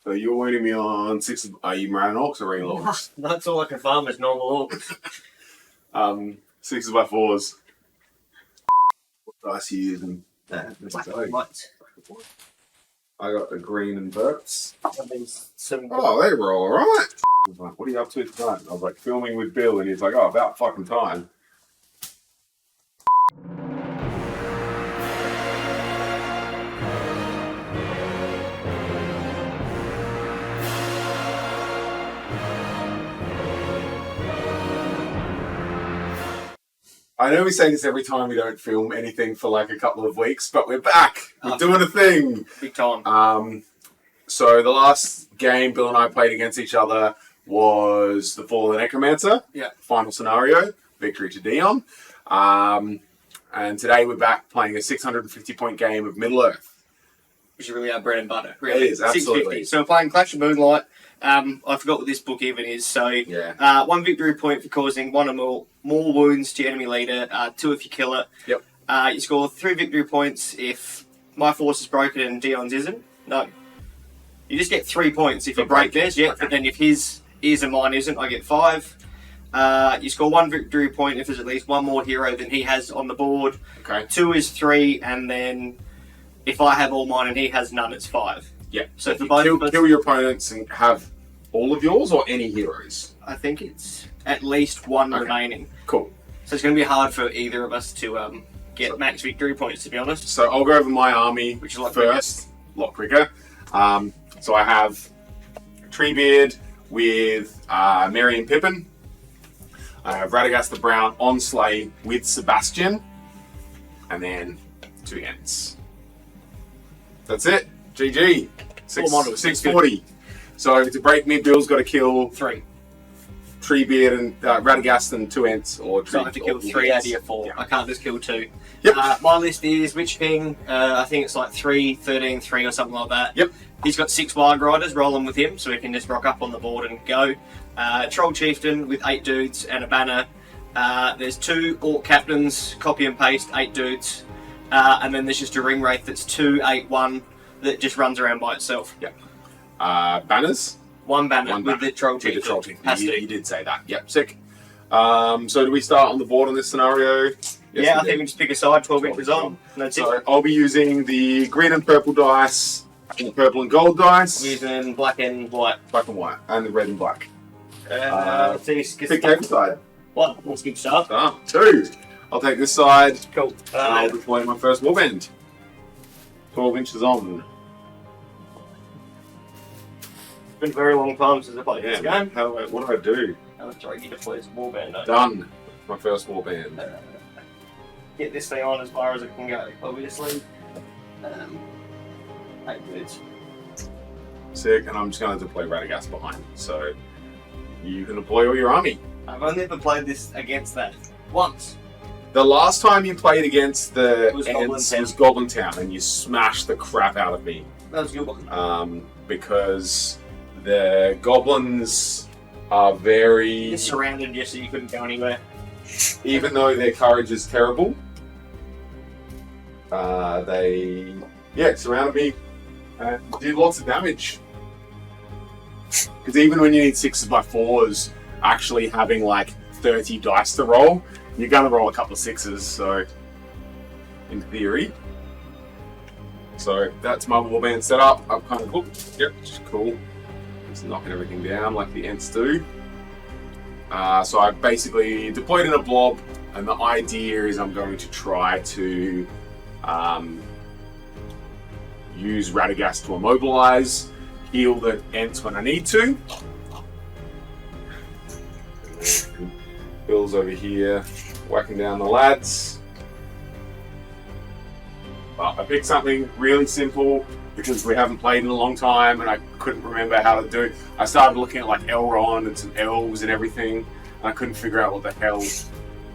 So you're winning me on 6. Are you Moran Orcs or Ring Orcs? That's all I can farm is normal orcs. 6s by 4s. What dice are you using? Black and white. I got the green and burps. That means some. Oh, they were all right. I was like, what are you up to tonight? I was like, filming with Bill, and he's like, oh, about fucking time. I know we say this every time we don't film anything for like a couple of weeks, but we're back. We're doing a thing. Big time. So the last game Bill and I played against each other was the Fall of the Necromancer. Yeah. Final scenario, victory to Dion. And today we're back playing a 650-point game of Middle-earth. Which is really our bread and butter. Really. It is, absolutely. 650. So we're playing Clash of Moonlight. I forgot what this book even is. So, Yeah. 1 victory point for causing 1 or more wounds to your enemy leader. 2 if you kill it. Yep. You score 3 victory points if my force is broken and Dion's isn't. No. You just get 3 points if you break theirs. Yeah. Okay. But then if his is and mine isn't, I get 5. You score 1 victory point if there's at least 1 more hero than he has on the board. Okay. 2 is 3, and then if I have all mine and he has none, it's 5. Yeah. So for You both of us, kill your opponents and have all of yours or any heroes? I think it's at least 1 Okay. remaining. Cool. So it's going to be hard for either of us to get max victory points, to be honest. So I'll go over my army, Which is a lot first. A lot quicker. So I have Treebeard with Merry and Pippin. I have Radagast the Brown on sleigh with Sebastian. And then 2 Ents. That's it. GG. Full model. 640. So to break mid, Bill's got to kill 3. Treebeard and Radagast and 2 Ents. Or So I have to kill 3 out of your 4. Yeah. I can't just kill 2. Yep. My list is Witch King. I think it's like 3, 13, 3 or something like that. Yep. He's got 6 Wild Riders rolling with him, so he can just rock up on the board and go. Troll Chieftain with 8 dudes and a banner. There's 2 Orc Captains, copy and paste, 8 dudes. And then there's just a Ring Wraith that's 2, 8, 1 that just runs around by itself. Yep. Banners. 1 banner One with banner. the Troll With the Chieftain. Troll Chieftain. Has to. You did say that. Yep, sick. So do we start on the board on this scenario? Yes, Yeah, I we think do. we just pick a side, 12 inches on. And that's it. So I'll be using the green and purple dice, and the purple and gold dice, Using black and white. black and white, and the red and black. Let's see, Pick every side. 1. Let's get started. 2. I'll take this side, Cool. and I'll deploy my first warband. 12 inches on. It's been a very long time since I played this game. What do I do? How much do I get to play this warband? though? Done. My first warband. Get this thing on as far as it can go, obviously. 8 dudes. Sick, and I'm just going to deploy Radagast behind. So you can deploy all your army. I've only ever played this against that once. The last time you played against the It was Goblin Ents Town. was Goblin Town, and you smashed the crap out of me. That was a good one. Because the goblins are very, Just surrounded you so you couldn't go anywhere. even though their courage is terrible, they surrounded me and did lots of damage. Because even when you need 6s by 4s, actually having like 30 dice to roll, you're gonna roll a couple of 6s, so in theory. So that's my warband setup. I've kind of hooked. Yep, just cool. Just knocking everything down like the Ents do. So I basically deployed in a blob, and the idea is I'm going to try to use Radagast to immobilize, heal the Ents when I need to. Bill's over here whacking down the lads. I picked something really simple because we haven't played in a long time and I couldn't remember how to do it. I started looking at like Elrond and some elves and everything, and I couldn't figure out what the hell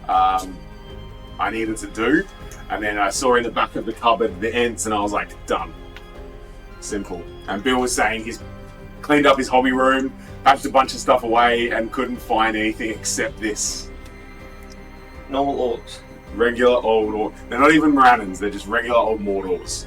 I needed to do. And then I saw in the back of the cupboard the Ents, and I was like, done. Simple. And Bill was saying he's cleaned up his hobby room, packed a bunch of stuff away, and couldn't find anything except this. Normal orcs. Regular old orc. They're not even Morannons, they're just regular old Mordors.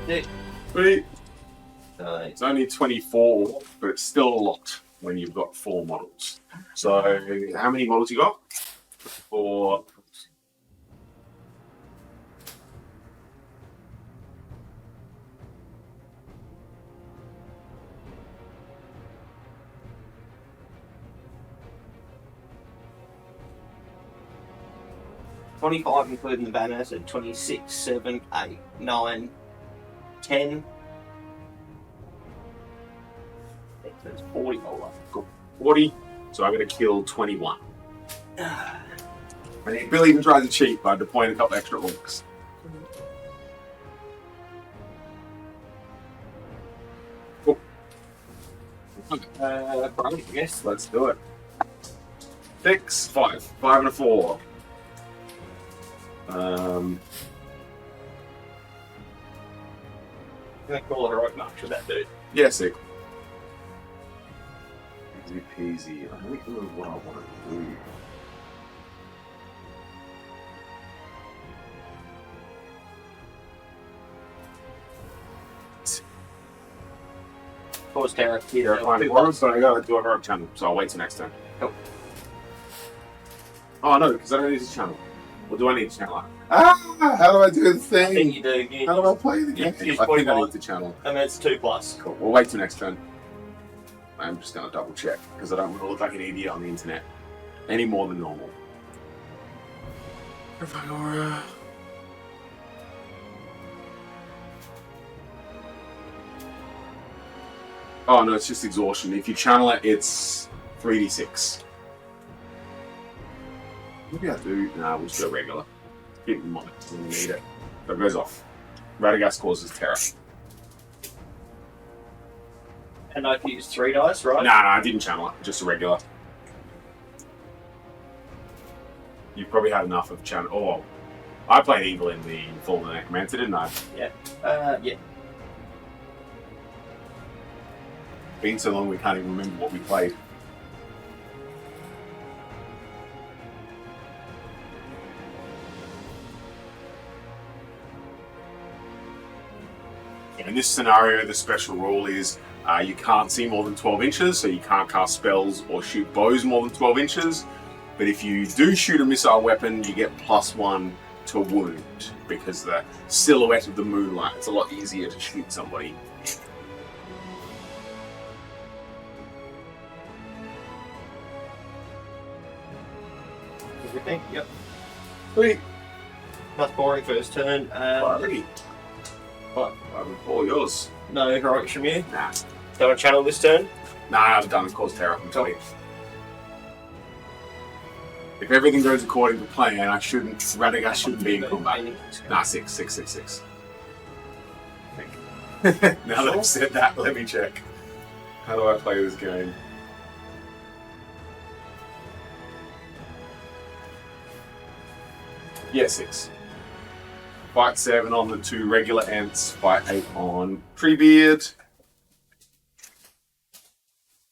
Dick. Sweet. Nice. It's only 24, but it's still a lot when you've got 4 models. So, how many models you got? 4. $25 including the banner, so 26, 7, 8, 9, 10. That's 40 all Cool. 40. So I'm going to kill 21. And if Bill even tries to cheat, I deploy a couple extra orcs. Cool. Right, yes. Let's do it. 6, 5. 5 and a 4. I'm gonna call a heroic march with that dude. Yeah, sick. Easy peasy. I don't know what I want to do. Cause terror. Here, I find worms, but I gotta do a heroic channel, so I'll wait till next turn. Cool. Oh, no, because I don't need to channel. What do I need to channel? How do I do the I think thing? you do. How do I play the game? You I think I 45. need to channel. I mean, it's 2+. Cool. We'll wait till next turn. I'm just gonna double check because I don't want to look like an idiot on the internet any more than normal. Oh no, it's just exhaustion. If you channel it, it's 3d6. Maybe I do. Nah, we'll just go regular. Keep it in mind when we need it. So it goes off. Radagast causes terror. And I've used 3 dice, right? Nah, I didn't channel it. Just a regular. You've probably had enough of channel. Oh, I played evil in the Fall of the Necromancer, didn't I? Yeah. Yeah. Been so long we can't even remember what we played. In this scenario, the special rule is you can't see more than 12 inches, so you can't cast spells or shoot bows more than 12 inches. But if you do shoot a missile weapon, you get +1 to wound, because the silhouette of the moonlight, it's a lot easier to shoot somebody. Everything? Yep. Sweet. That's boring first turn. Alrighty. What? All yours. No heroics from you. Nah. Do you want to channel this turn? Nah, I've done cause terror. I'm telling you. If everything goes according to plan, Radagast shouldn't be in combat. Nah, 6. Now that I've said that, let me check. How do I play this game? Yeah, 6. Fight 7 on the 2 regular Ents, fight 8 on Treebeard.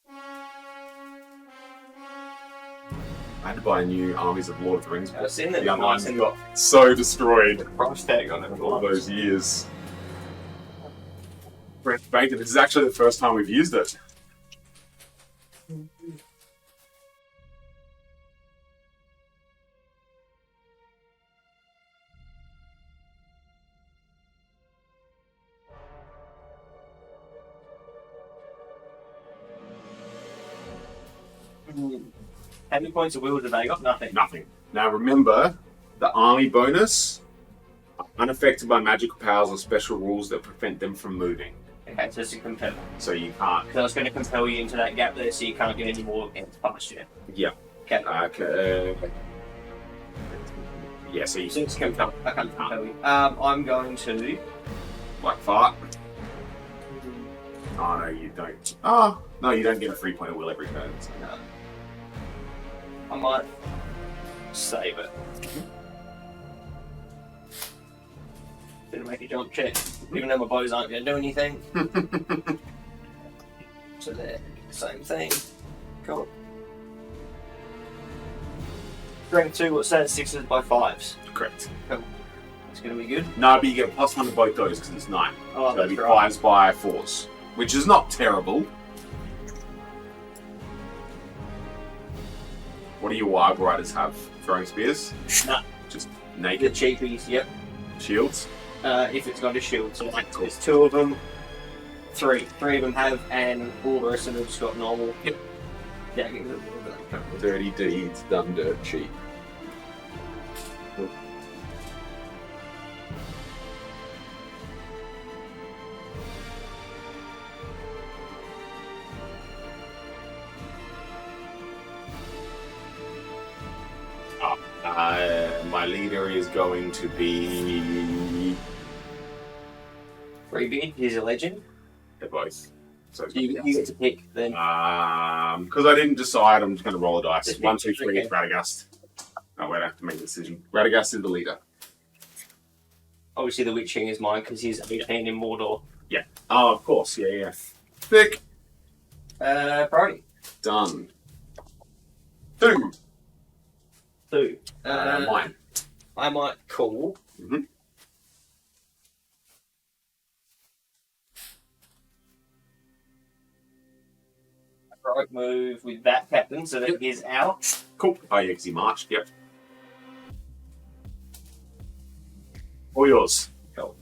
I had to buy new Armies of Lord of the Rings. I've seen that. The online got so destroyed Price tag on it. all those years. Brent Bacon, this is actually the first time we've used it. How many points of will do they got? Nothing. Nothing. Now remember, the army bonus are unaffected by magical powers or special rules that prevent them from moving. Okay, so it's a compel. So you can't. Because I was going to compel you into that gap there, so you can't get any more ends past you. Yeah. Okay. Yeah, so you So it's compel. I can't compel you. I'm going to. like fart. Oh no, you don't. Oh no, you don't get a 3 point of will every turn. So. No. I might save it. Gonna make a jump check, even though my bows aren't going to do anything. So there, same thing. Cool. Strength 2, what's that? 6s by 5s. Correct. Cool. It's going to be good. No, but you get +1 to both those because it's 9. Oh, So it'd be that's right. 5s by 4s, which is not terrible. What do your Wild Riders have? Throwing spears? Nah. Just The naked cheapies, yep. shields? If it's got a shield. So like, there's 2 of them. 3 of them have, and all the rest of them just got normal. Yep. Yeah, give it a little bit. Dirty deeds done dirt cheap. My leader is going to be... Treebeard, he's a legend. They're both. So You get to pick then. because I didn't decide, I'm just going to roll a dice. Just 1, 2, 3 okay. is Radagast. Oh, wait, I have to make a decision. Radagast is the leader. Obviously, the Witch King is mine because he's 18 in Mordor. Yeah. Oh, of course. Yeah. Thick. Priority. Done. 2. 2. Mine. I might call. Mm-hmm. Right move with that captain, so that he's out. Cool. Oh, yeah, because he marched. Yep. All yours. Cool.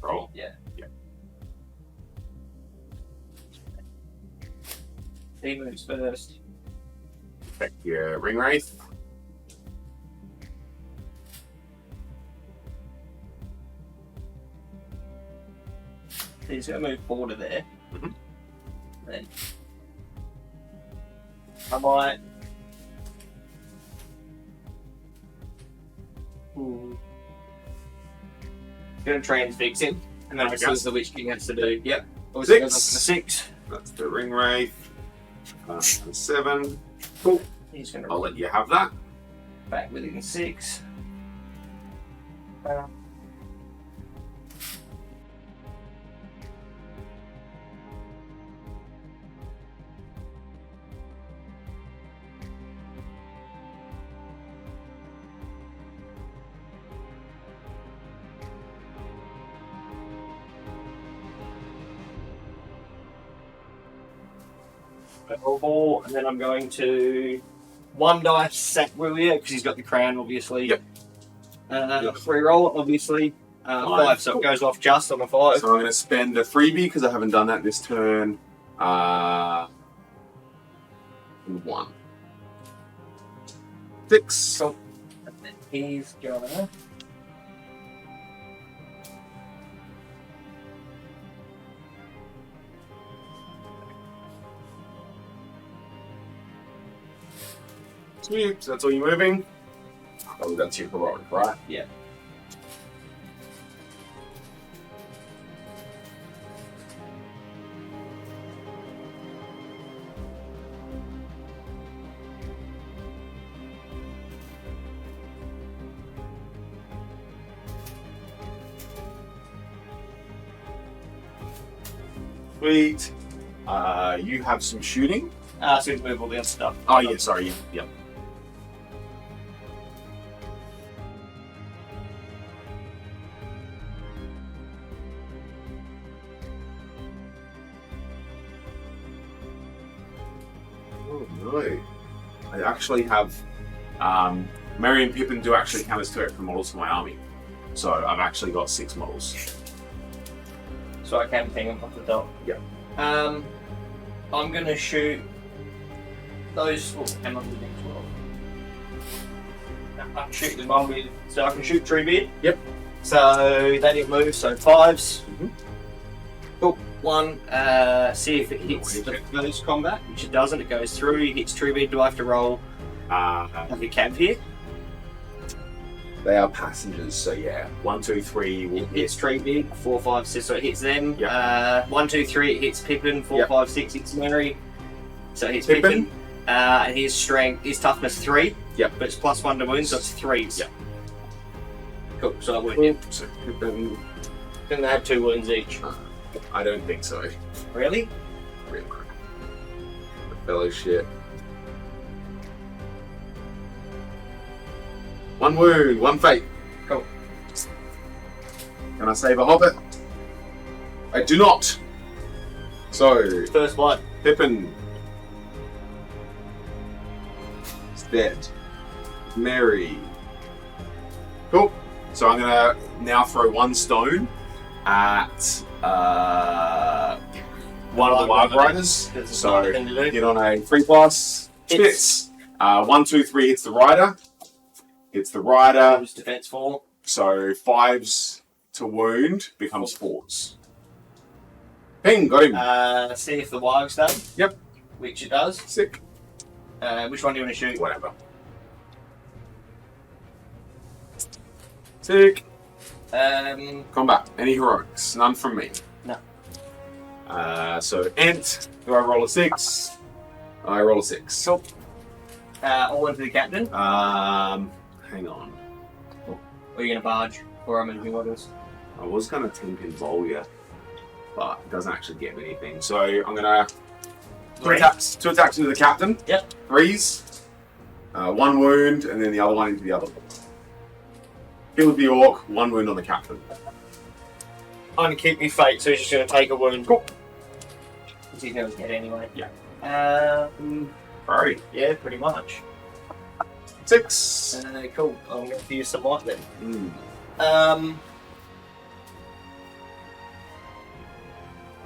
Roll. Yeah. Yeah. He moves first. Affect your ring wraith. He's going to move forward to there. Mm-hmm. Then I might. Going to transfix him, and then I'll see what the Witch King has to do. Yep. Obviously goes up to 6. That's the ring wraith. 7. Cool. He's going I'll to let you have that. back within 6. Ball, and then I'm going to 1 dice sack William because he's got the crown, obviously. Yep. Reroll, obviously. 5, so it goes off just on a 5. So I'm going to spend a freebie because I haven't done that this turn. 1. 6. So and then he's gonna. Sweet. So that's all you're moving. Oh, that's your heroic, right? Yeah. Sweet. You have some shooting. So we move all the other stuff. Oh, yeah, sorry. Yep. Oh, no. I actually have... Merry and Pippin do actually count as 2 extra models for my army. So I've actually got 6 models. So I can ping them off the top. Yeah. I'm gonna shoot those. Oh, hang on to the next one. I can shoot the one with. So I can shoot Treebeard. Yep. So they didn't move. So 5s. Mhm. Cool. 1. See if it hits the first combat, which it doesn't. It goes through. It hits Treebeard. Do I have to roll? Have your cab here? They are passengers, so yeah. 1, 2, 3 will It hits Treebeard. 4, 5, 6. So it hits them. Yep. 1, 2, 3. It hits Pippin. 4, Yep. 5, 6. It's Mary. So it hits Pippin. Pippin. And his strength, his toughness 3. Yep. But it's +1 to wounds, so it's 3s. Yep. Cool. So I win. So Pippin... Then they have 2 wounds each. I don't think so. Really? Real crap. The fellowship. 1 wound, 1 fate. Cool. Can I save a hobbit? I do not. So, First blood. Pippin is dead. Mary. Cool. So I'm gonna now throw 1 stone at one of the Wild Riders. So hit on a 3+. Hits. 1, 2, 3 hits the rider. Hits the rider. Defense 4. So 5s to wound becomes 4s. Ping, got him. See if the wag's done. Yep. Which it does. Sick. Which one do you want to shoot? Whatever. Sick. Combat. Any heroics? None from me. No. So Ent. Do I roll a 6? I roll a 6. Cool. All into the captain. Hang on. Or are you going to barge? Or I'm moving orders? I was going to think in Volga, but it doesn't actually get me anything. So I'm going to 2 attacks into the captain. Yep. 3s. 1 wound, and then the other one into the other. Kill the orc, 1 wound on the captain. I'm going to keep me fate, so he's just going to take a wound. Cool. Because he's never dead anyway. Yeah. Alright. Yeah, pretty much. 6. Cool. I'm going to use some light then. Mm.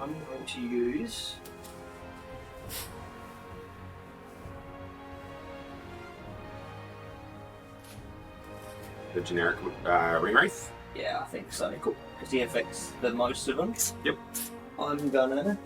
I'm going to use... The generic Ring Wraith? Yeah, I think so. Cool. Because he affects the most of them. Yep. I'm gonna...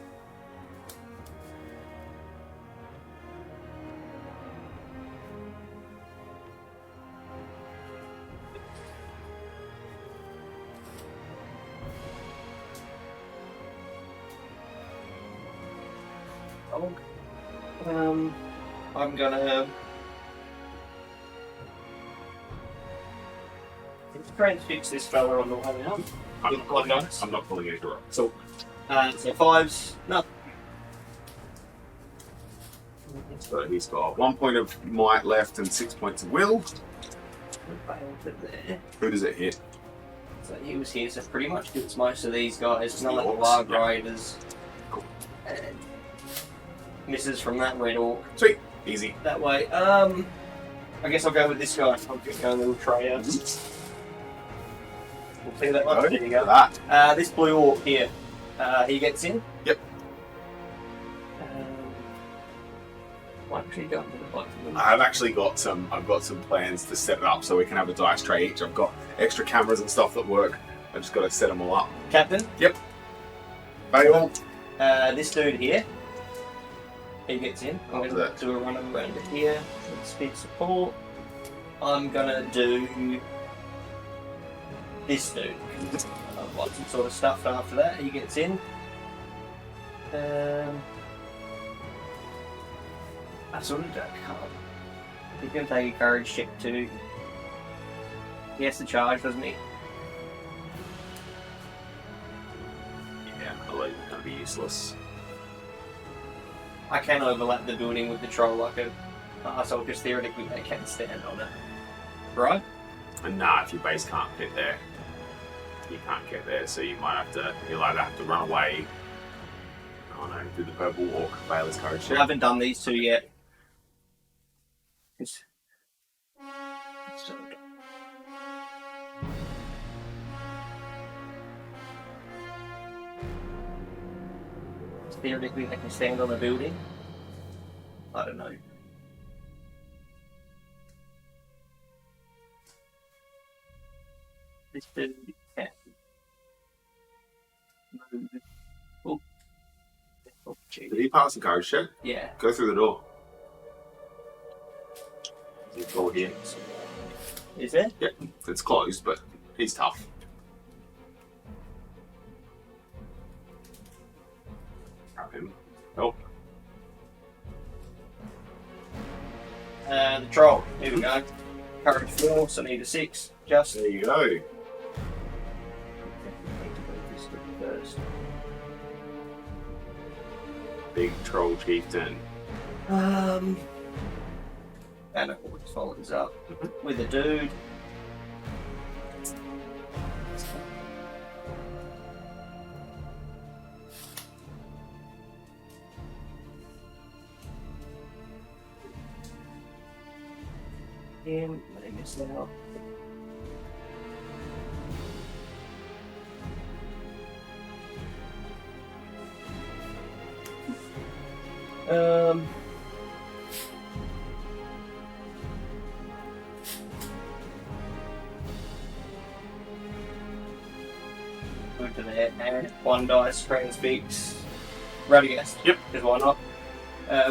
I'm gonna... Try and fix this fella on the way out. I'm With not pulling any heroics. So 5s. No. So he's got 1 point of might left and 6 points of will. Failed it there. Who does it hit? So he was here, so pretty much gets most of these guys. Just None the of the orcs, Wild yeah. Riders. Cool. And misses from that Red Orc. Sweet. Easy. That way. I guess I'll go with this guy. I'm just going a little tray out. We'll see that much. There you go. That. This blue orc here, he gets in. Yep. Might actually go into the bottom. I've actually got some. I've got some plans to set it up so we can have a dice tray each. I've got extra cameras and stuff that work. I just got to set them all up. Captain. Yep. Bail. This dude here, he gets in. I'm What's going that? to do a run around it here. Speed support. I'm gonna do this dude. I've got some sort of stuff after that. He gets in. I sort of don't can't. He's gonna take a courage check too. He has to charge, doesn't he? Yeah, otherwise it's gonna be useless. I can overlap the building with the troll like a arsehole, because theoretically they can stand on it. Right? And nah, if your base can't get there, you can't get there. So you might have to. You'll either have to run away. Oh no, do the purple walk, fail his courage We check. haven't done these two yet. Theoretically, they can stand on a building. I don't know. This dude can move. Oh. Oh, gee. Did he pass the courage check? Yeah. Go through the door. He's door here. Is there? Yeah, it's closed, but he's tough. Grab him. Oh. The troll. Here we go. Courage 4, so need a 6. Just. There you go. First. Big troll chieftain. And it always follows up with a dude. him. Let me miss now. Good to there, and one dice transfix. Radagast. Yep. Because why not?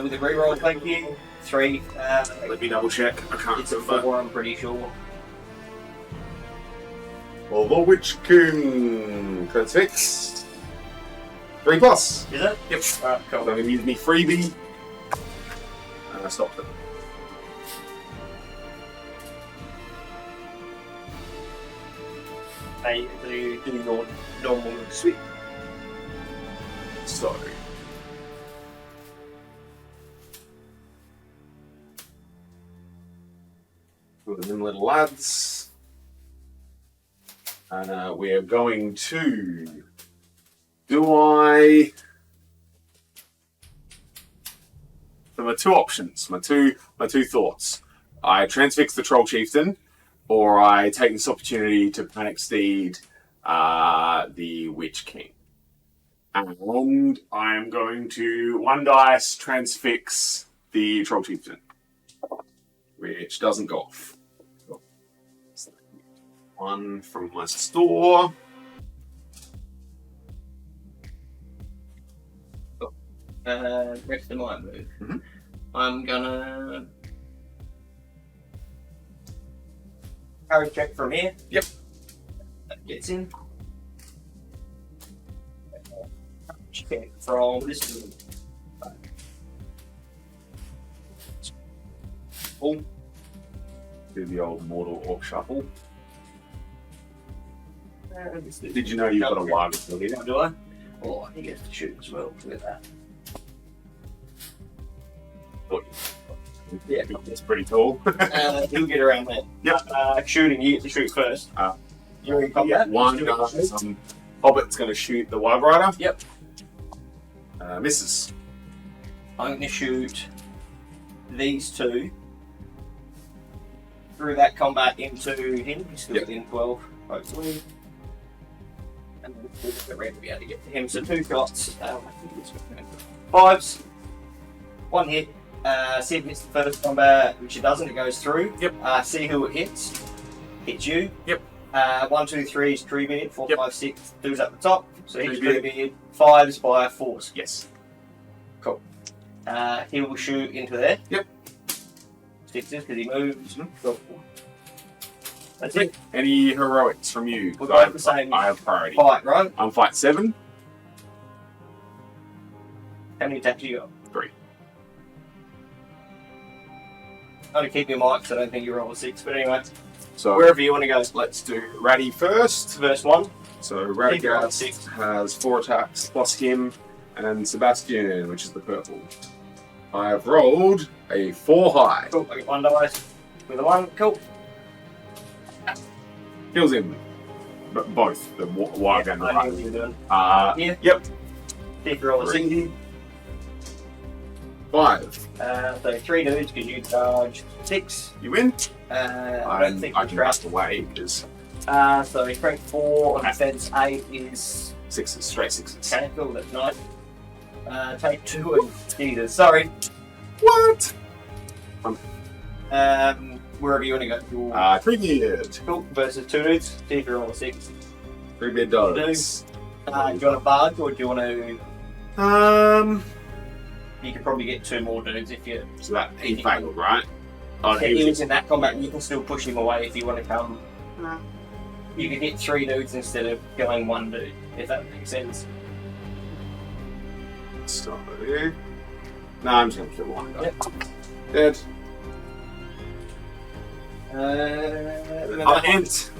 With a reroll, thank you. 3. Let me double check. I can't It's a remember. 4, I'm pretty sure. Well, the Witch King transfix. 3+. Is it? Yep. Alright, I'm cool. going to use me freebie. And I stopped it. Hey, do your normal sweep. So. Put them in, little lads. And we're going to. Do I. So my two options, my two thoughts. I transfix the Troll Chieftain, or I take this opportunity to panic steed the Witch King. And I'm going to 1 dice transfix the Troll Chieftain, which doesn't go off. 1 from my store. Rest of my move. Mm-hmm. I'm gonna courage check from here. Yep. That gets in. Check from this room. Shuffle. Do the old Mordor Orc Shuffle. Did you know you've got a wild ability? Do I? Oh, I think he gets to shoot as well. Look at that. Yeah, it's pretty tall. He'll get around there. Yep. Shooting, you get to shoot first. You're in combat. One Hobbit's going to shoot the Wild Rider. Yep. Misses. I'm going to shoot these two through that combat into him. He's still within 12, hopefully. And then we'll get ready to be able to get to him. So 2 shots. I think it's 5s. 1 hit. See if it hits the first combat, which it doesn't, it goes through. Yep. See who it hits. Hits you. Yep. 1, 2, 3 is Treebeard. 4, Yep. 5, 6. 2's at the top. So hits Treebeard. Treebeard. 5s by 4s. Yes. Cool. He will shoot into there. Yep. 6s because he moves. Mhm. Cool. That's it. Any heroics from you? We're both the same. I have priority. Fight, right? I'm fight 7. How many attacks you got? 3. I'm going to keep your mic because I don't think you roll a 6. But anyway, So wherever you want to go. let's do Ratty first. Verse 1. So Keep your Radagast 6. has 4 attacks plus him, and Sebastian, which is the purple. I have rolled a 4 high. Cool. I get 1 dice with a 1. Cool. Kills him. But both the wild and the I know rider. what you're doing. Yep. See if you roll a 6. 5. So 3 dudes because you charge 6. You win. I don't think I we can trap. rest away because So strength 4 and defense 8 is 6s, straight 6s. okay, cool, that's nice. Take 2 and Jesus, sorry. What? Wherever you want to go. Treebeard. Cool, versus 2 dudes. See if you're on a 6. Treebeard does. Do you want a barge or do you want to? You could probably get 2 more dudes if you. So that he failed, right? Oh, If he was in that combat, you can still push him away if you want to come. No. You could hit 3 dudes instead of killing 1 dude, if that makes sense. So, no, I'm just gonna kill one guy. Yep. Dead. Remember Hint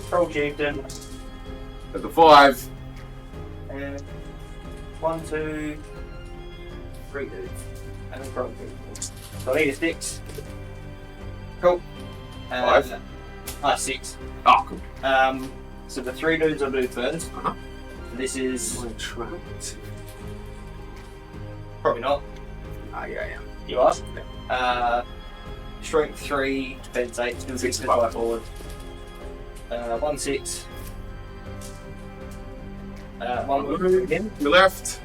Troll Chieftain. at the 5. And 1, 2, 3 dudes. And then Troll Chieftain. So I need a 6. Cool. 5. 6. Oh, cool. So the 3 dudes I'll do first. Uh-huh. So this is Am I trapped? probably not. Ah, yeah, I am. You are. Strength 3, defense 8, still 6 to fly forward. 1 6. 1 move again. To the left.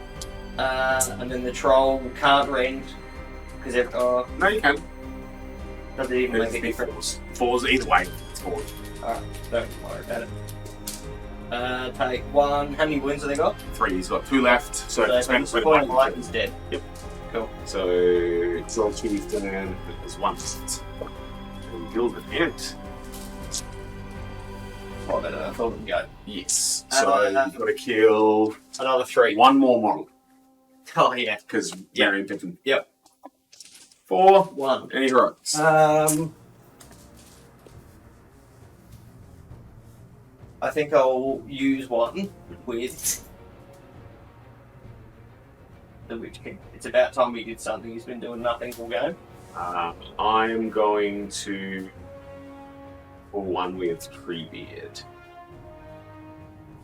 And then the troll can't rend because No, you can. does it even make a difference? Fours either way. It's forward. Alright, don't worry about it. Take 1. How many wounds have they got? 3. He's got 2 left. So So spend the point of life is dead. Yep. Cool. So Troll Chieftain is 1 hit. And kill the ant. Oh, better than I thought it would go. Yes. So you've got to kill Another 3. 1 more model. Oh, yeah. Because Marion Pippin. Yep. 4. 1. Any heroics? I think I'll use 1 with the Witch King. It's about time we did something. He's been doing nothing all game. I'm going to pull 1 with Treebeard.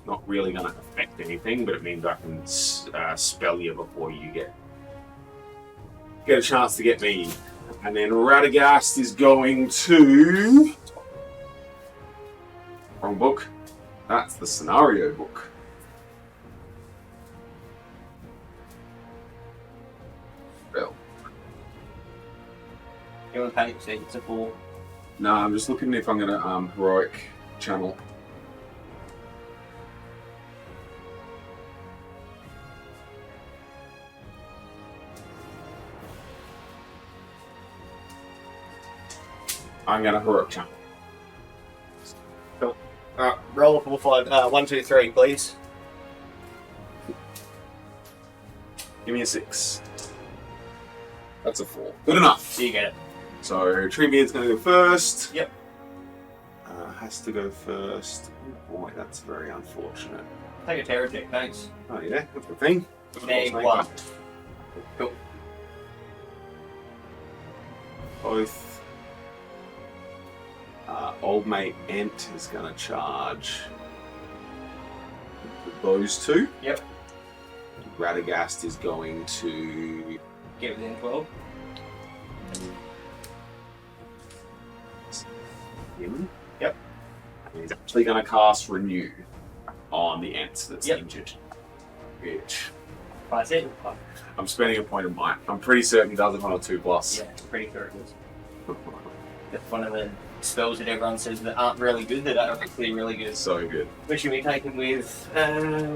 Not really going to affect anything, but it means I can spell you before you get a chance to get me. And then Radagast is going to... Wrong book. That's the scenario book. Well, You want to panic state? It's a 4. no, I'm just looking if I'm going to heroic channel. I'm going to heroic channel. Alright, roll a 4 5. 1 2 3, please. Give me a 6. That's a 4. Good enough. You get it. So Treebeard's going to go first. Yep. Has to go first. Oh boy, that's very unfortunate. Take a terror check, thanks. Oh yeah, that's the thing. Name 1. Cool. Both. Old mate Ent is going to charge with those 2. Yep. Radagast is going to Get within 12. him. Yep. And he's actually going to cast Renew on the Ent that's Yep. injured. Which That's it. I'm spending a point of mine. I'm pretty certain he does it on a 2+. Yeah, pretty sure it is. That's one of the spells that everyone says that aren't really good, that are actually really good. So good. Which should be taken with,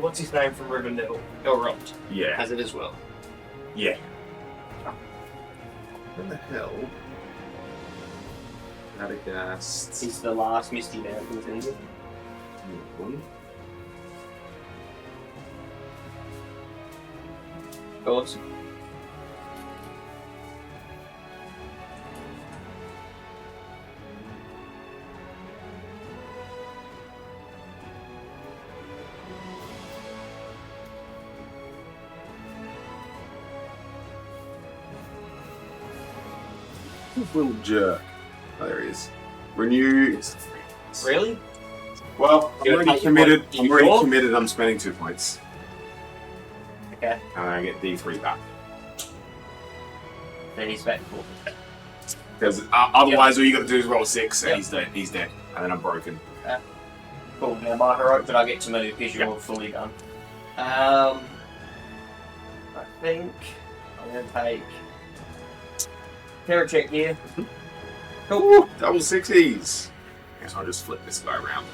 what's his name from Rivendell? Elrond Yeah. has it as well. Yeah. What the hell? Radagast. He's the last Misty Mountains, isn't he? Of course. Little jerk. Oh, there he is. Renew is 3. Really? Well, I'm You're already taking committed. what, I'm already D4? committed. I'm spending 2 points. Okay. And I get D3 back. Then he's back 4. Because otherwise, all you got to do is roll 6, and Yep. he's dead. He's dead, and then I'm broken. Cool. Now my heroic, but I get to move because you're fully done. I think I'm going to take terror check here. Cool. Double 60s. Guess I'll just flip this guy around.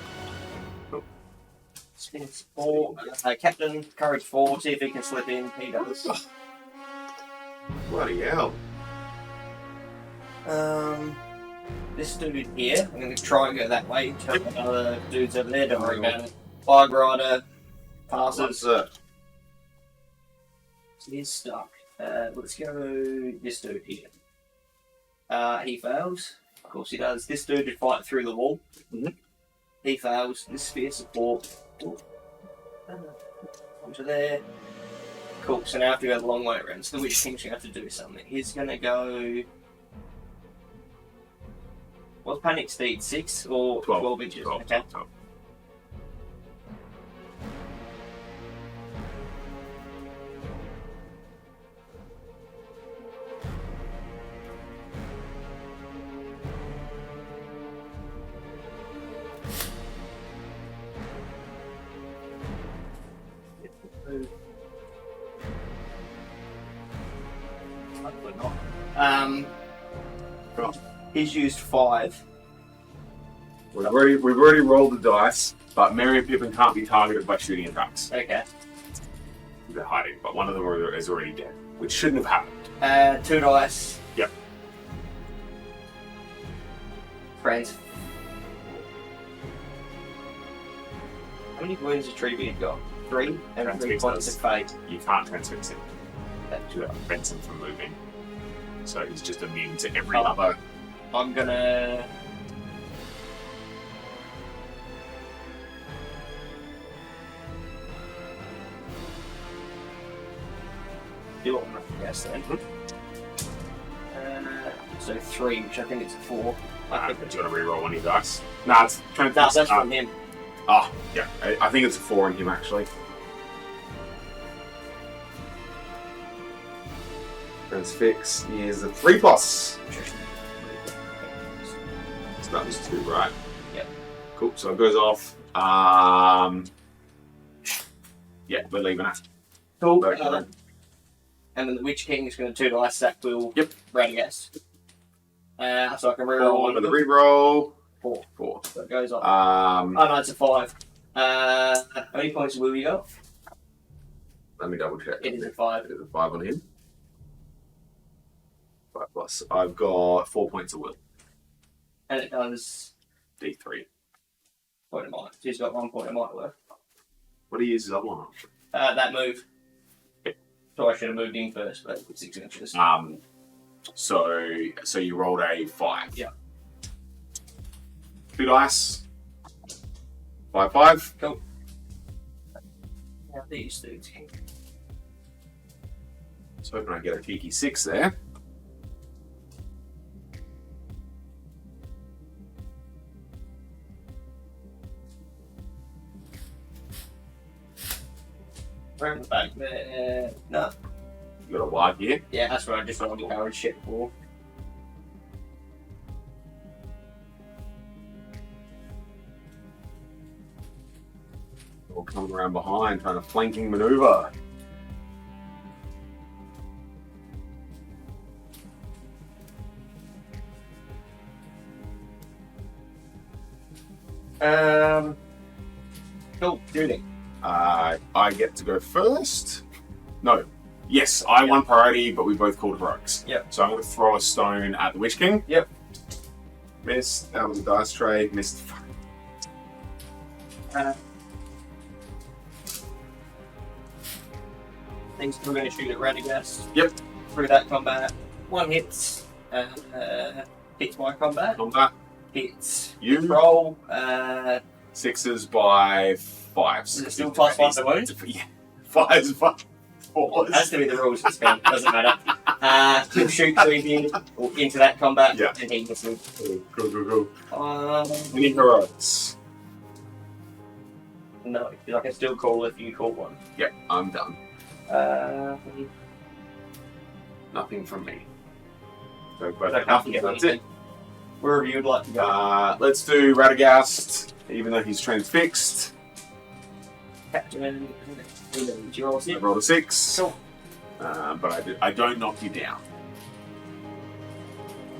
Spins 4. Captain, courage 4. See if he can slip in. He does. Bloody hell. This dude here, I'm going to try and go that way. Tell the other dudes over there, don't worry about it. Fire Grider passes. He's stuck. Let's go this dude here. He fails. Of course he does. This dude did fight through the wall. He fails. This spear support. Onto there. Cool, so now I have to go the long way around. So the Witch King's going to have to do something. He's going to go... What's Panic Speed? 6 or 12 inches? 12, Okay. 12. Hopefully not. He's used 5. We've already rolled the dice, but Merry and Pippin can't be targeted by shooting attacks. Okay. They're hiding, but one of them is already dead, which shouldn't have happened. 2 dice. Yep. Friends. How many wounds has Treebeard got? 3 and 3 points of fate. You can't transfix him. That prevents him from moving. So he's just immune to every other. I'm gonna. Do what I'm gonna guess then. So 3, which I think it's a 4. Do you want to reroll one of your dice? Nah, it's transfix. That's from him. Oh, yeah. I think it's a 4 on him, actually. Transfix is a 3+. So that was 2, right? Yep. Cool, so it goes off. Yeah, we're leaving it. Cool. And then the Witch King is going to 2 dice that will Radagast. So I can reroll one. With the reroll. 4. So it goes off. Oh no, it's a 5. How many points will you got? Let me double check. It is a 5. It is a 5 on him. 5+. I've got 4 points of will. And it does D3. point of might. So he's got 1 point of might worth. What do you use his other one on? That move. So I should have moved in first, but it's 6 inches. So you rolled a 5. Yeah. 2 dice. 5. Cool. Now these dudes. Just hoping I get a cheeky 6 there. Around the back there. No. You got a wide here. Yeah, that's what I just wanted to courage shit for. All coming around behind, trying to flanking maneuver. Cool, shooting. I get to go first. No. Yes, I won priority, but we both called heroics. Yep. So I'm going to throw a stone at the Witch King. Yep. Missed. That was a dice tray. Missed. Things we're going to shoot at Radagast. Yep. Through that combat. 1 hits. Hits my combat. Combat. Hits. You. Roll. 6s by 5s. Is it still +1 to wound? Yeah. 5s by 4s. Has to be the rules this game, doesn't matter. He'll shoot Treebeard into that combat, Yeah. and he gets me. Go. Any heroics? No, because I can still call if you call one. Yep, I'm done. Nothing from me. So, but Nothing, that's it. Wherever you'd like to go. Let's do Radagast, even though he's transfixed. Captain, you roll 6. I rolled a 6. Cool. But I don't knock you down.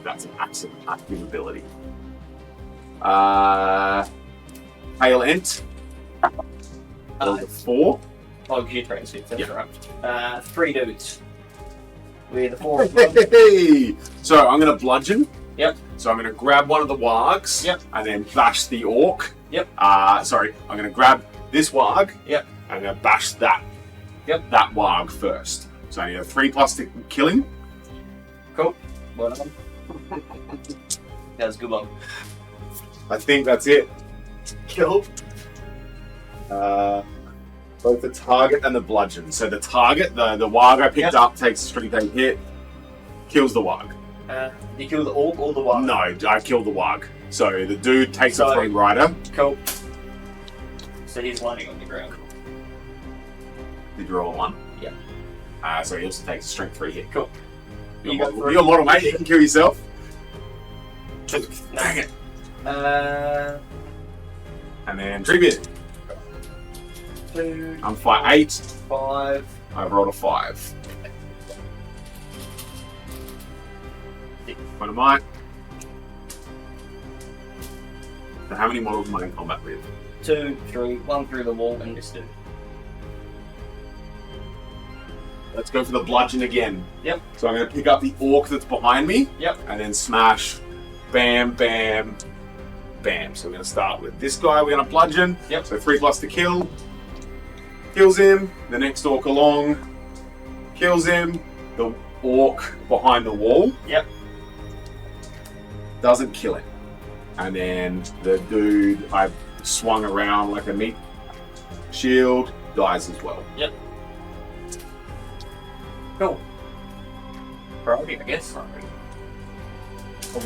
That's an active ability. Hail Ent. Rolled a 4. Oh, because you're transfixed, that's Yep. right. 3 dudes. With a 4 of them. Hey! So I'm going to bludgeon. Yep. So I'm going to grab one of the wargs. Yep. And then bash the orc. Yep. Sorry, I'm going to grab this warg. Yep. And I'm going to bash that. Yep. That warg first. So I need a 3+ to kill him. Cool. Well done. That was a good one. I think that's it. Cool. Both the target and the bludgeon. So the target, the warg I picked up, takes a strength 8 hit, kills the warg. You kill the orc or the one? No, I killed the warg. So the dude takes a 3 rider. Cool. So he's landing on the ground. Did you roll a 1? Yeah. So he also takes a strength 3 hit. Cool. You're a model, mate. You can kill yourself. Dang it. And then Treebeard. 2, I'm fight 8. 5. I've rolled a 5. 6. What am I? So how many models am I in combat with? 2, 3, 1 through the wall, and this dude. Let's go for the bludgeon again. Yep. So I'm going to pick up the orc that's behind me. Yep. And then smash. Bam, bam, bam. So we're going to start with this guy. We're going to bludgeon. Yep. So 3+ to kill. Kills him. The next orc along. Kills him. The orc behind the wall. Yep. Doesn't kill him. And then the dude I swung around like a meat shield dies as well. Yep. Cool. Priority, I guess. Oh,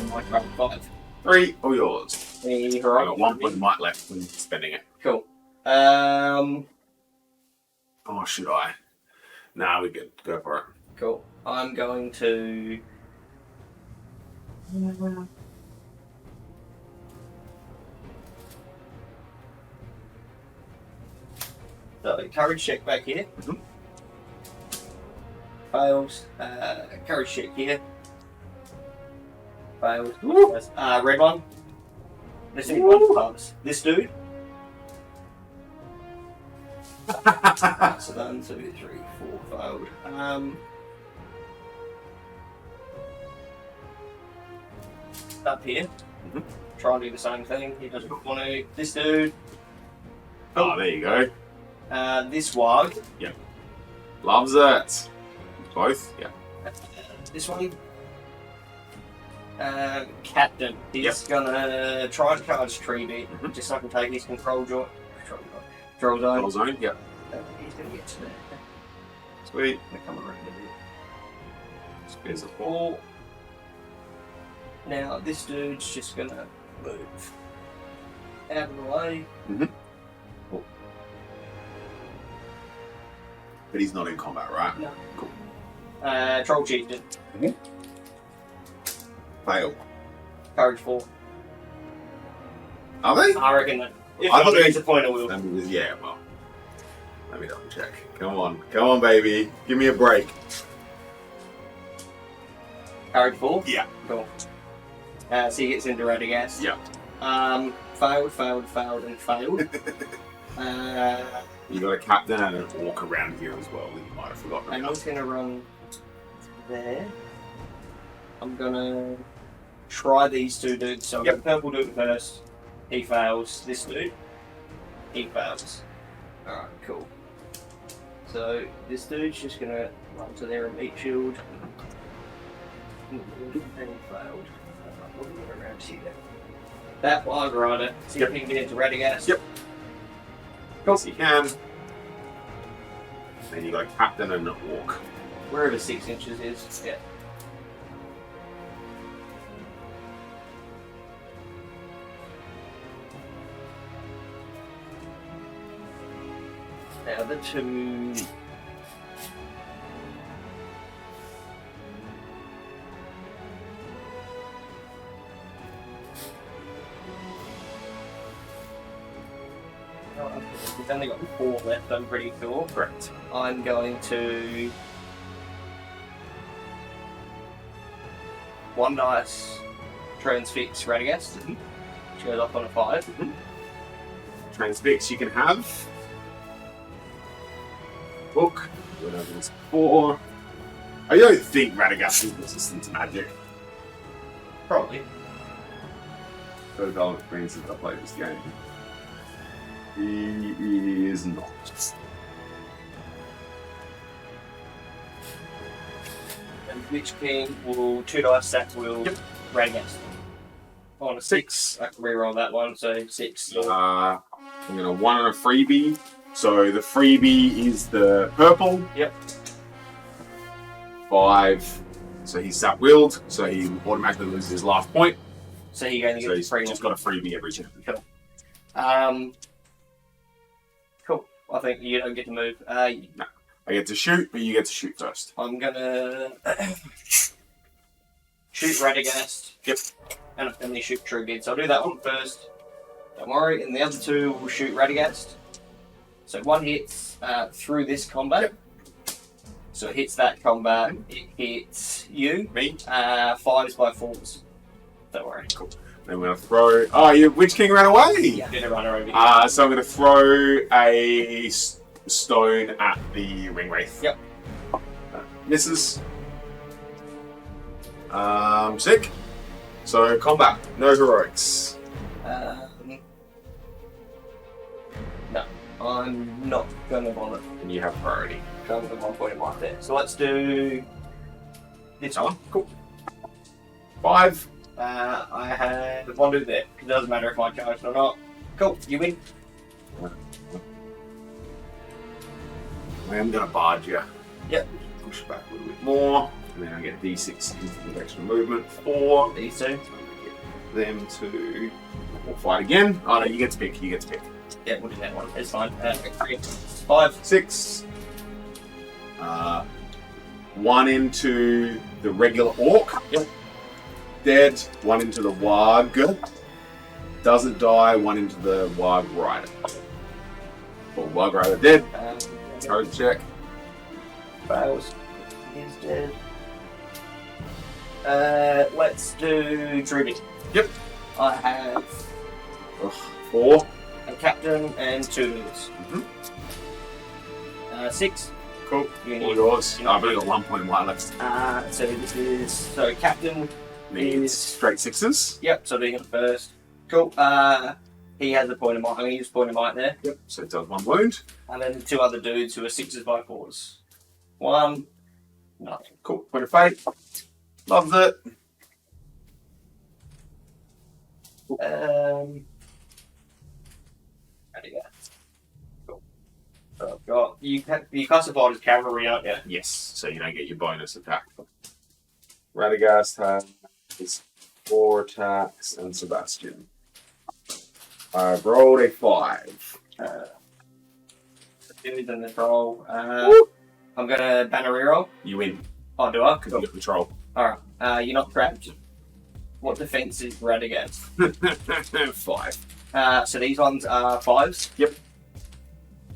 my God, 5. 3 or yours. The I heroic. got 1 point might left when spending it. Cool. Oh, should I? Nah, we good. Go for it. Cool. I'm going to. So, courage check back here. Mhm. Fails. Courage check here. Fails. Woo. Red one. This is one pass. This dude. So 1, 2, 3, 4 failed. Up here. Mhm. Try and do the same thing. He doesn't want to. This dude. Oh, there you go. This wog. Loves it. Both? Yeah. This one. Captain. He's gonna try and charge Treebeard, Mhm. just so I can take his control zone. Control zone. Control zone? Yeah. He's gonna get to there. Sweet. Gonna come around a bit. There's a 4. 4. Now this dude's just gonna move out of the way. But he's not in combat, right? No. Cool. Troll Chieftain. Fail. Courage 4. Are they? I reckon that. If I thought he they- gets a point, I will. Yeah, well. Let me double check. Come on. Come on, baby. Give me a break. Courage 4? Yeah. Cool. So he gets into Radagast. Yeah. Failed, and failed. You got a captain and an orc around here as well that you might have forgotten I'm about. just gonna run there. I'm gonna try these two dudes. So I've got the purple dude first. He fails. This dude. He fails. Alright, cool. So this dude's just gonna run to there and meat shield. And he failed. Around here. That Wild Rider. See if he can get into Radagast. Yep. Yes, you can. Then you got a captain and an orc. Wherever 6 inches is. Yeah. Now the two. We've only got 4 left, I'm pretty sure. Correct. I'm going to. One dice transfix Radagast. Which goes up on a 5. Transfix you can have. Book. Whatever it's 4. I don't think Radagast is resistant to magic. Probably. So I'll explain since I played this game. He is not. And which king will 2 dice that will Radagast. On a 6, I can reroll that one, so 6. I'm gonna 1 on a freebie. So the freebie is the purple. Yep. 5. So he's sap-willed, so he automatically loses his last point. So you only So get he's 3. just got a freebie every turn. Cool. Cool. I think you don't get to move. I get to shoot, but you get to shoot first. I'm gonna shoot Radagast. Yep. And I'm gonna shoot Treebeard. So I'll do that one first. Don't worry. And the other two will shoot Radagast. So one hits through this combat. Yep. So it hits that combat. It hits you. Me. 5s by 4s. Don't worry. Cool. Then we're going to throw... Oh, your Witch King ran away! Yeah, did a runner over here. So I'm going to throw a stone at the Ring Wraith. Yep. Misses. Sick. So, combat. No heroics. No, I'm not going to bother. And you have priority. I'm going to 1 point in my there. So let's do this one. Cool. 5. I have 1 dude there. It doesn't matter if I charge or not. Cool, you win. I am going to barge you. Yep. Push back a little bit more. And then I get D6 into extra movement. 4. These two. Them to... We'll fight again. Oh no, you get to pick. You get to pick. Yeah, we'll do that one. It's fine. 3, 5. 6. 1 into the regular orc. Yep. Dead. 1 into the warg. Doesn't die. 1 into the warg rider. Or warg rider dead. Code check. Fails. He's dead. Let's do Treebeard. Yep. I have 4. a captain and 2 dudes. 6. Cool. You All need, yours. I've only got 1 point in my left. so this is captain Needs is straight 6s. Yep. So doing it first. Cool. He has a point of might. I'm going to use point of might there. Yep. So it does 1 wound. And then the 2 other dudes who are 6s by 4s. 1. Nothing. Cool. Point of fate. Loves it. There you go. Cool. So I've got you classified as cavalry, aren't you? Yes. So you don't get your bonus attack. Radagast has 4 attacks and Sebastian. I've rolled a 5. Dudes in this roll. I'm gonna banner reroll. You win. Oh, do I? Because you got control. Alright. You're not trapped. What defense is Radagast? 5. So these ones are 5s. Yep.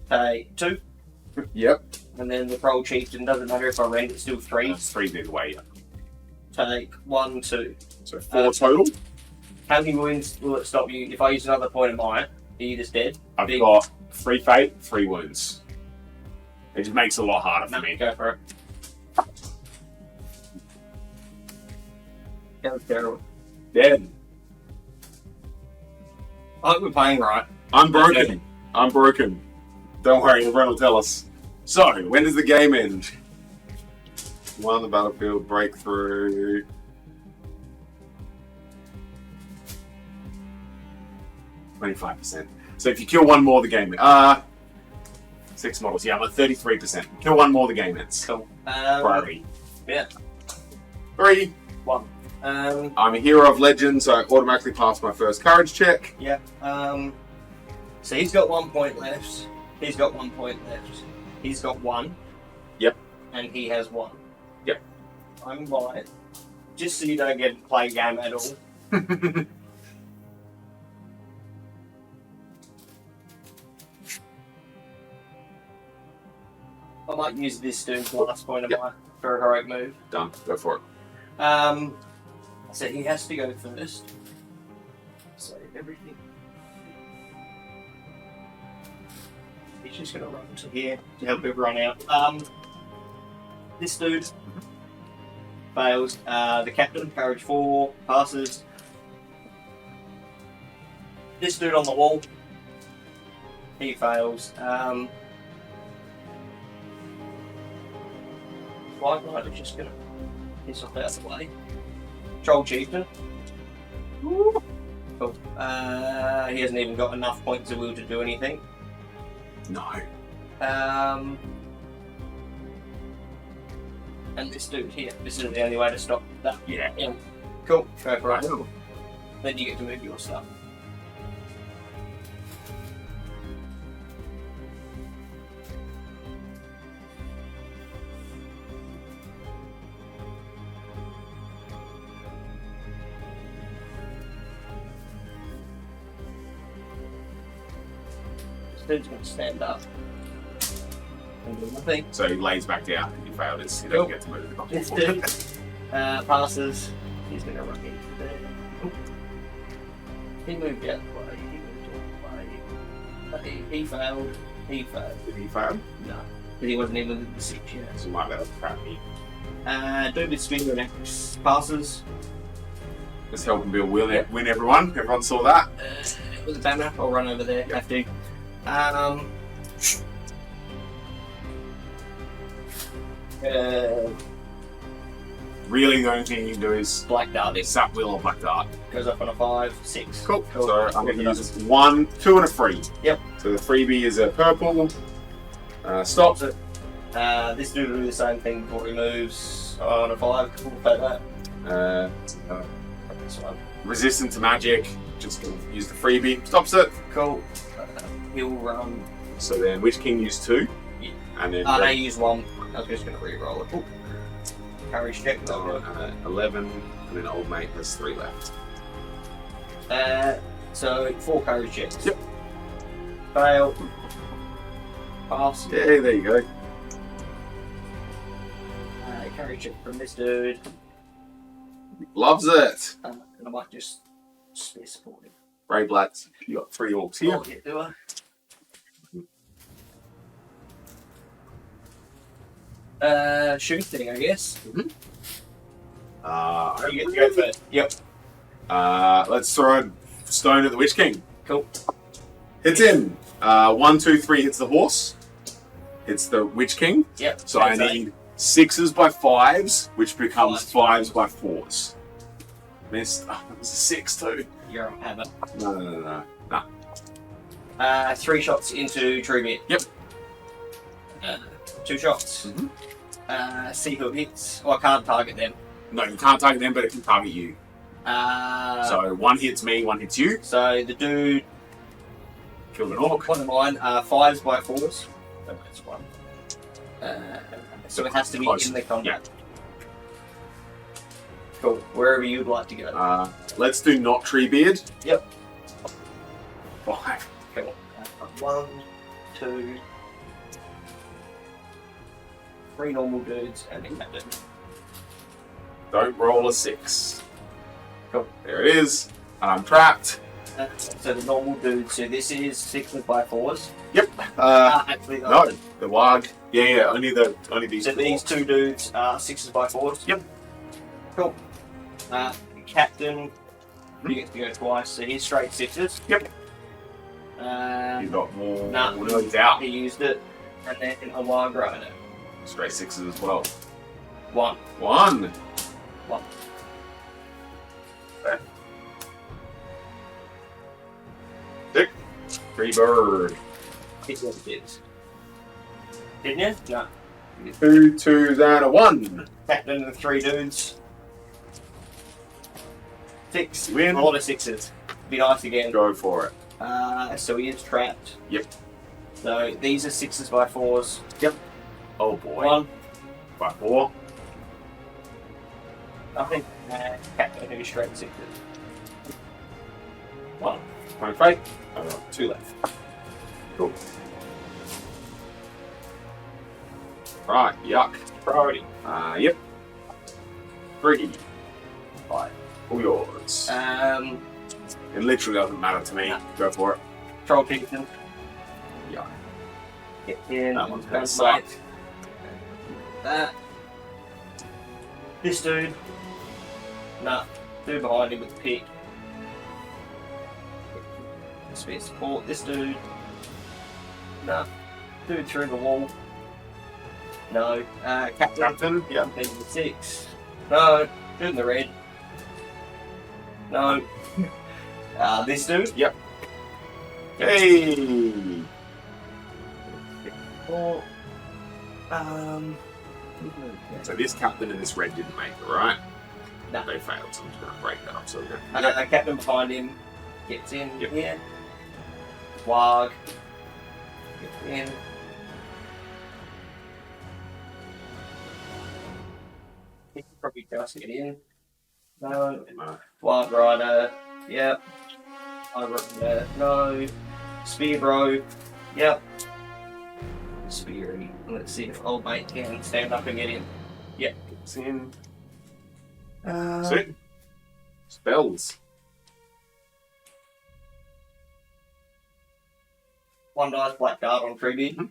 Take 2. Yep. And then the Troll Chieftain, doesn't matter if I rend, it's still 3. That's 3 either way. Take 1, 2. So 4 total. How many wounds will it stop you? If I use another point of might, are you just dead? I've got 3 fate, 3 wounds. It just makes it a lot harder for me. Go for it. That was terrible. Dead. I hope we're playing right. I'm broken. I'm broken. Don't worry, everyone will tell us. So, when does the game end? 1 on the battlefield, breakthrough. %. So if you kill 1 more, the game 6 models. Yeah, I'm at 33%. Kill 1 more, the game ends. Cool. Priority. Yeah. 3. 1. I'm a hero of legend, so I automatically pass my first courage check. Yeah. So he's got 1 point left. He's got 1 point left. He's got 1. Yep. And he has 1. Yep. I'm right. Just so you don't get to play a game at all. I might use this dude's last point of mine for a heroic move. Done. Go for it. So he has to go first. Save everything. He's just gonna run to here to help everyone out. This dude fails. The captain, courage 4, passes. This dude on the wall, he fails. White Knight is just gonna piss off out of the way. Troll Chieftain. Cool. He hasn't even got enough points of will to do anything. No. And this dude here. This is the only way to stop that. Yeah. Cool. Go for it. Then you get to move your stuff. dude's going to stand up and do nothing. So he lays back down and he failed his. He doesn't get to move. This dude passes. He's going to run into there. He moved out the way. He moved out the way. He failed. He failed. Did he fail? No, because he wasn't even in the 6 yet. So he might be able to trap me. Dude with swing and axe passes. Let's help him be a win, everyone. Everyone saw that. With a banner, I'll run over there. Have to. Really, the only thing you can do is Black Dart it. Sap Will or Black Dart. Goes up on a 5, 6. Cool. So I'm going to use 1, 2, and a 3. Yep. So the freebie is a purple. Stops it. This dude will do the same thing before he moves on a 5. We'll play that. This one. Resistant to magic. Just going to use the freebie. Stops it. Cool. He'll run. So then Witch King used 2. Yeah. And then They use 1. I was just going to re-roll it. Ooh. Courage check. 11. And then Old Mate has 3 left. So 4 courage checks. Yep. Fail. Pass. Yeah, there you go. Courage check from this dude. Loves it. And I might just spare support him. Brave lads. You got 3 orcs here. Oh, yeah, do I? Shooting, I guess. Mm-hmm. You get to go first. Yep. Let's throw a stone at the Witch King. Cool. Hits him. 1, 2, 3 hits the horse. Hits the Witch King. Yep. So I need 6s by 5s, which becomes 5s by 4s. Missed. Oh, it was a 6 too. You're on hammer. No. 3 shots into Treebeard. Yep. 2 shots. Mm-hmm. See who hits. Oh, I can't target them. No, you can't target them, but it can target you. So 1 hits me, 1 hits you. the dude Killed an orc. one of mine 5s by 4s. So that's 1. So it has to be Close. in the combat. Yeah. Cool. Wherever you'd like to go. Let's do not Treebeard. Yep. 5. Cool. 1, 2, 3 normal dudes and a captain. Don't roll a 6. Cool. There it is. I'm trapped. So the normal dudes. So this is 6s by 4s. Yep. Actually, No, the Wag. Yeah, only these. So these 2 dudes are 6s by 4s. Yep. Cool. Captain, he gets to go twice, so he's straight 6s. Yep. You You got more. Nah. No, he's out. He used it, and then a wild rider. Straight 6s as well. 1. 1. 1. Okay. 6. Treebeard. Hit what it is. Didn't you? No. 2 2s and a 1. Captain of the 3 dudes. 6. Win. A lot of 6s. Be nice again. Go for it. So he is trapped. Yep. So these are 6s by 4s. Yep. Oh boy. 1. By 4. Nothing. Captain who's straight 6s. 1. 25. I've got 2 left. Cool. Right, yuck. Priority. Yep. 3. 5. All yours. It literally doesn't matter to me. No. Go for it. Troll Kingston. Yuck. Get in. That one's gonna suck. That. This dude. Nah. Dude behind him with the pick. Speed support. This dude. Nah. Dude through the wall. No. Captain. Captain? Yeah. Dude in the 6. No. Dude in the red. No. This dude. Yep. Hey! 4. So this captain and this red didn't make it, right? No. They failed, so I'm just going to break that up. So we're going A captain behind him gets in Yep. here. Wag gets in. He can probably just get in. No. Wild Rider. Yep. I Rider. No. Spear Bro. Yep. Speary. Let's see if old mate can stand up and get in. Yep. It's in. Sweet. Spells. One dice, black card on Treebeard.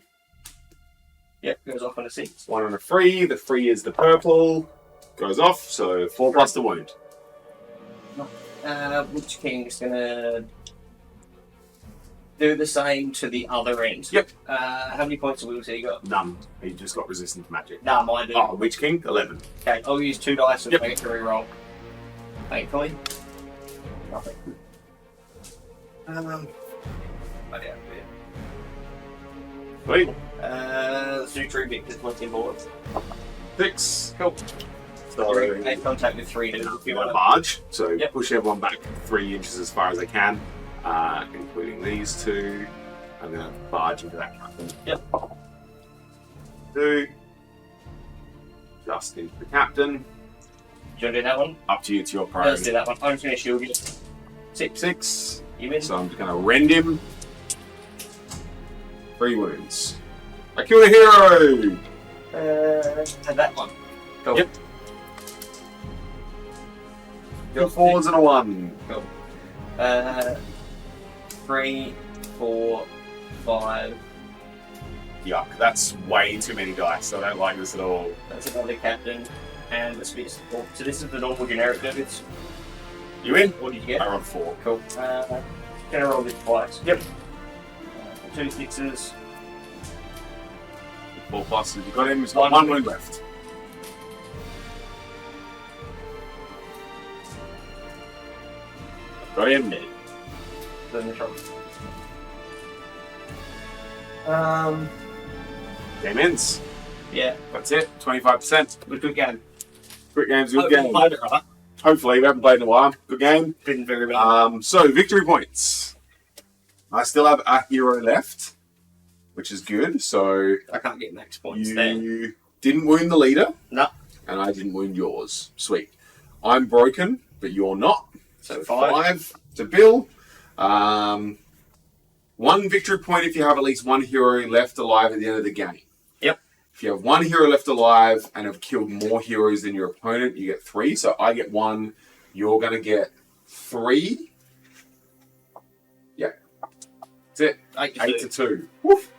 Yep, goes off on a 6. One on a free. The free is the purple. Goes off, so 4 plus the wound. Witch King's gonna do the same to the other end. Yep. How many points of will has he got? None. He just got resistant to magic. Nah, mine do. Oh, Witch King, 11. Okay, I'll use 2 dice and Yep. make it to reroll. Thankfully. Nothing. Oh, yeah, Sweet. let's do Treebeard because what's in board. 6. Cool. So, Make contact with 3 dudes if you want to. barge. So Yep. push everyone back 3 inches as far as I can, including these 2. I'm going to barge into that captain. Yep. 2. Just into the captain. Do you want to do that one? Up to you, it's your Let's priority. do that one. I'm just going to shield you. 6. 6. You win. So I'm just going to rend him. 3 wounds. I killed a hero! And that one. Cool. Yep. Got 4s and a 1. Cool. 3, 4, 5. Yuck, that's way too many dice. I don't like this at all. That's another captain. And the speed support. So this is the normal generic nuggets. You in? What did you get? I rolled 4. Cool. Gonna roll this twice. Yep. 2 6s. 4 pluses. You got him. He's got 1 One wound left. Got him. Then the trouble. Game ends. Yeah. That's it. 25%. It was a good game. Quick game's a good Hopefully game. played it right. Hopefully, we haven't played in a while. Good game. Didn't very well. So, victory points. I still have a hero left, which is good. So, I can't get max points there. you didn't wound the leader, No. and I didn't wound yours. Sweet. I'm broken, but you're not. So 5. To Bill. 1 victory point if you have at least 1 hero left alive at the end of the game. Yep. If you have 1 hero left alive and have killed more heroes than your opponent, you get 3. So I get 1. You're going to get 3. Yeah. That's it. 8 to 2. Woof.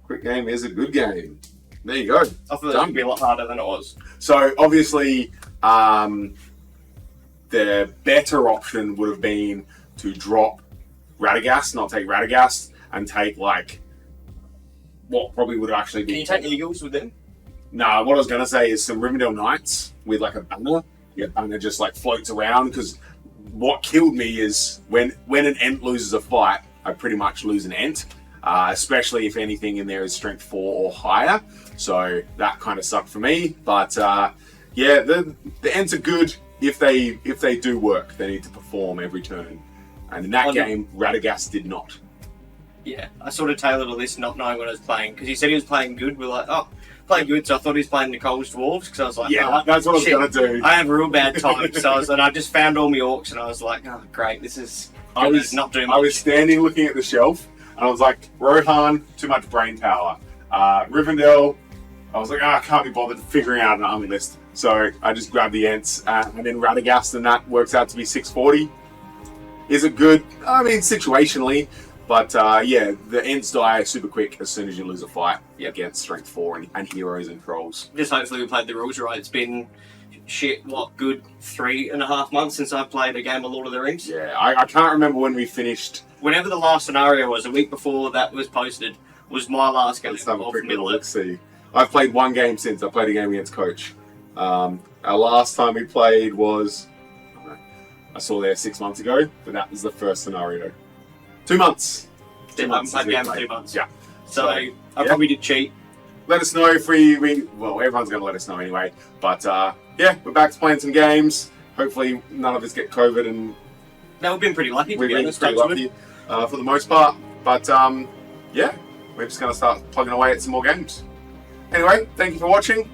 Quick game is a good game. There you go. I thought it would be a lot harder than it was. So obviously, the better option would have been to drop Radagast, not take Radagast, and take like what probably would have actually Can been. you take Eagles with them? No, what I was going to say is some Rivendell Knights with like a banner. Yeah, banner just like floats around because what killed me is when an Ent loses a fight, I pretty much lose an Ent. Especially if anything in there is strength 4 or higher. So that kind of sucked for me. But yeah, the Ents are good if they do work. They need to perform every turn. And in that game, Radagast did not. Yeah, I sort of tailored a list not knowing what I was playing because he said he was playing good. We're like, oh, playing good. So I thought he was playing Nicole's Dwarves because I was like, Yeah, oh, that's what shit. I was going to do. I have a real bad time. And I just found all my orcs and I was like, oh, great, this is not doing much. I was standing looking at the shelf and I was like, Rohan, too much brain power. Rivendell, I was like, I can't be bothered figuring out an army list. So I just grabbed the Ents and then Radagast, and that works out to be 640. Is it good? I mean, situationally. But yeah, the Ents die super quick as soon as you lose a fight against Strength 4 and heroes and trolls. Just hopefully we played the rules right. It's been good 3.5 months since I've played a game of Lord of the Rings. Yeah, I can't remember when we finished. Whenever the last scenario was, a week before that was posted, was my last game Let's have a of quick Middle look. Earth. See, I've played 1 game since. I played a game against Coach. Our last time we played was, I saw there 6 months ago, but that was the first scenario. 2 months. I haven't played a game in 2 months. Yeah. So I probably did cheat. Let us know if we well, everyone's going to let us know anyway. But yeah, we're back to playing some games. Hopefully none of us get COVID and No, we've been pretty lucky, to we've be been honest. pretty lucky for the most part. But yeah, we're just going to start plugging away at some more games. Anyway, thank you for watching.